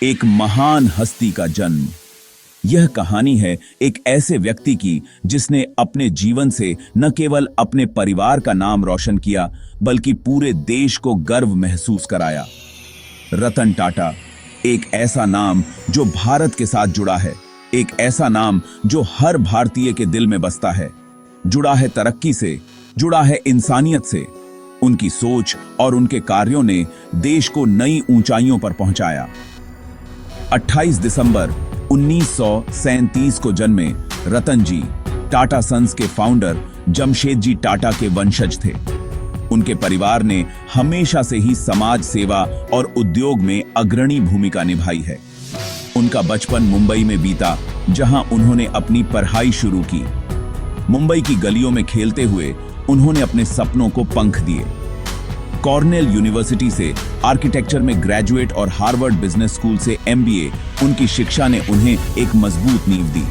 एक महान हस्ती का जन्म। यह कहानी है एक ऐसे व्यक्ति की जिसने अपने जीवन से न केवल अपने परिवार का नाम रोशन किया बल्कि पूरे देश को गर्व महसूस कराया। रतन टाटा, एक ऐसा नाम जो भारत के साथ जुड़ा है, एक ऐसा नाम जो हर भारतीय के दिल में बसता है। जुड़ा है तरक्की से, जुड़ा है इंसानियत से। उनकी सोच और उनके कार्यों ने देश को नई ऊंचाइयों पर पहुंचाया। 28 दिसंबर 1937 को जन्मे रतन जी टाटा सन्स के फाउंडर जमशेदजी टाटा के वंशज थे। उनके परिवार ने हमेशा से ही समाज सेवा और उद्योग में अग्रणी भूमिका निभाई है। उनका बचपन मुंबई में बीता, जहां उन्होंने अपनी पढ़ाई शुरू की। मुंबई की गलियों में खेलते हुए उन्होंने अपने सपनों को पंख दिए। कॉर्नेल यूनिवर्सिटी से आर्किटेक्चर में ग्रेजुएट और हार्वर्ड बिजनेस स्कूल से MBA, उनकी शिक्षा ने उन्हें एक मजबूत नींव दी।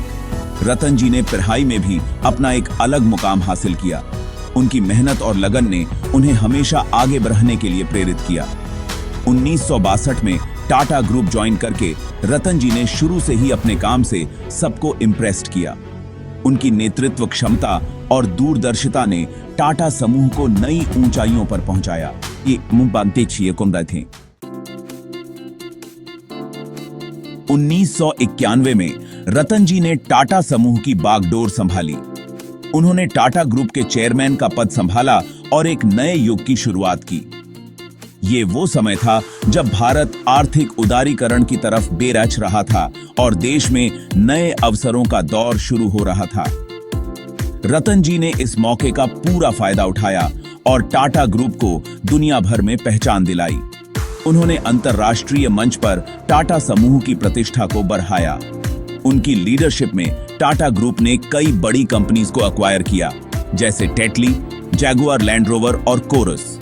रतन जी ने पढ़ाई में भी अपना एक अलग मुकाम हासिल किया। उनकी मेहनत और लगन ने उन्हें हमेशा आगे बढ़ने के लिए प्रेरित किया। 1962 में टाटा ग्रुप ज्वाइन करके रतन जी ने शुरू से ही अपने काम से सबको इम्प्रेस्ड किया। उनकी नेतृत्व क्षमता और दूरदर्शिता ने टाटा समूह को नई ऊंचाइयों पर पहुंचाया। ये मुंबांते छिए कुमरा थे। 1991 में रतन जी ने टाटा समूह की बागडोर संभाली। उन्होंने टाटा ग्रुप के चेयरमैन का पद संभाला और एक नए युग की शुरुआत की। ये वो समय था जब भारत आर्थिक उदारीकरण की तरफ बेरच रहा था और देश में नए अवसरों का दौर शुरू हो रहा था। रतन जी ने इस मौके का पूरा फायदा उठाया और टाटा ग्रुप को दुनिया भर में पहचान दिलाई। उन्होंने अंतर्राष्ट्रीय मंच पर टाटा समूह की प्रतिष्ठा को बढ़ाया। उनकी लीडरशिप में टाटा ग्रुप ने कई बड़ी कंपनीज को एक्वायर किया, जैसे टेटली, जैगुआर लैंड रोवर और Corus.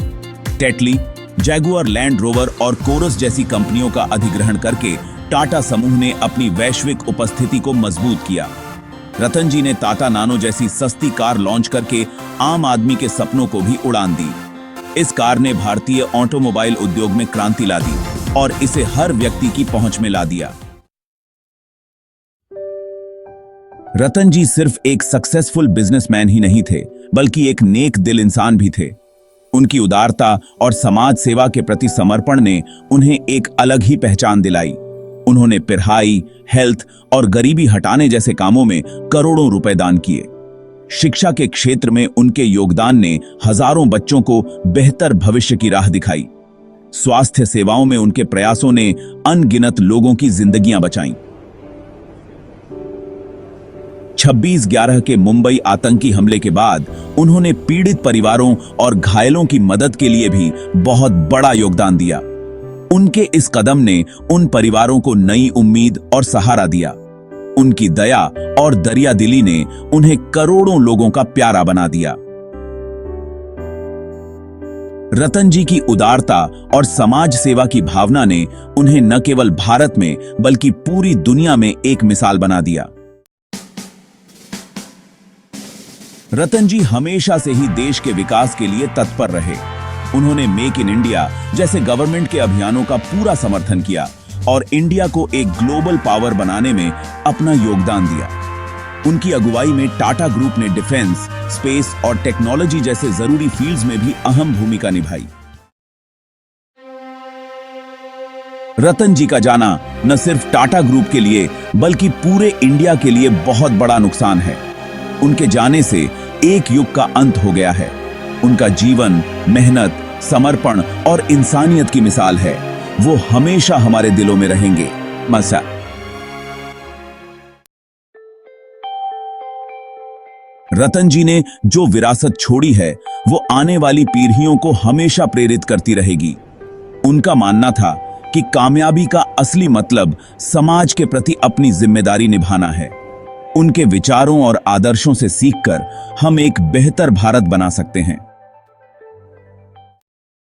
Tetley, Jaguar Land Rover और कोरस जैसी कंपनियों का अधिग्रहण करके टाटा समूह ने अपनी वैश्विक उपस्थिति को मजबूत किया। रतन जी ने टाटा नानो जैसी सस्ती कार लॉन्च करके आम आदमी के सपनों को भी उड़ान दी। इस कार ने भारतीय ऑटोमोबाइल उद्योग में क्रांति ला दी और इसे हर व्यक्ति की पहुंच में ला दिया। रतन जी सिर्फ एक सक्सेसफुल बिजनेसमैन ही नहीं थे, बल्कि एक नेक दिल इंसान भी थे। उनकी उदारता और समाज सेवा के प्रति समर्पण ने उन्हें एक अलग ही पहचान दिलाई। उन्होंने पढ़ाई, हेल्थ और गरीबी हटाने जैसे कामों में करोड़ों रुपए दान किए। शिक्षा के क्षेत्र में उनके योगदान ने हजारों बच्चों को बेहतर भविष्य की राह दिखाई। स्वास्थ्य सेवाओं में उनके प्रयासों ने अनगिनत लोगों की जिंदगियां बचाईं। 26/11 के मुंबई आतंकी हमले के बाद उन्होंने पीड़ित परिवारों और घायलों की मदद के लिए भी बहुत बड़ा योगदान दिया। उनके इस कदम ने उन परिवारों को नई उम्मीद और सहारा दिया। उनकी दया और दरियादिली ने उन्हें करोड़ों लोगों का प्यारा बना दिया। रतन जी की उदारता और समाज सेवा की भावना ने उन्हें न केवल भारत में बल्कि पूरी दुनिया में एक मिसाल बना दिया। रतन जी हमेशा से ही देश के विकास के लिए तत्पर रहे। उन्होंने मेक इन इंडिया जैसे गवर्नमेंट के अभियानों का पूरा समर्थन किया और इंडिया को एक ग्लोबल पावर बनाने में अपना योगदान दिया। उनकी अगुवाई में टाटा ग्रुप ने डिफेंस, स्पेस और टेक्नोलॉजी जैसे जरूरी फील्ड्स में भी अहम भूमिका निभाई। रतन जी का जाना न सिर्फ टाटा ग्रुप के लिए बल्कि पूरे इंडिया के लिए बहुत बड़ा नुकसान है। उनके जाने से एक युग का अंत हो गया है। उनका जीवन, मेहनत, समर्पण और इंसानियत की मिसाल है। वो हमेशा हमारे दिलों में रहेंगे। मसा रतन जी ने जो विरासत छोड़ी है वो आने वाली पीढ़ियों को हमेशा प्रेरित करती रहेगी। उनका मानना था कि कामयाबी का असली मतलब समाज के प्रति अपनी जिम्मेदारी निभाना है। उनके विचारों और आदर्शों से सीखकर हम एक बेहतर भारत बना सकते हैं।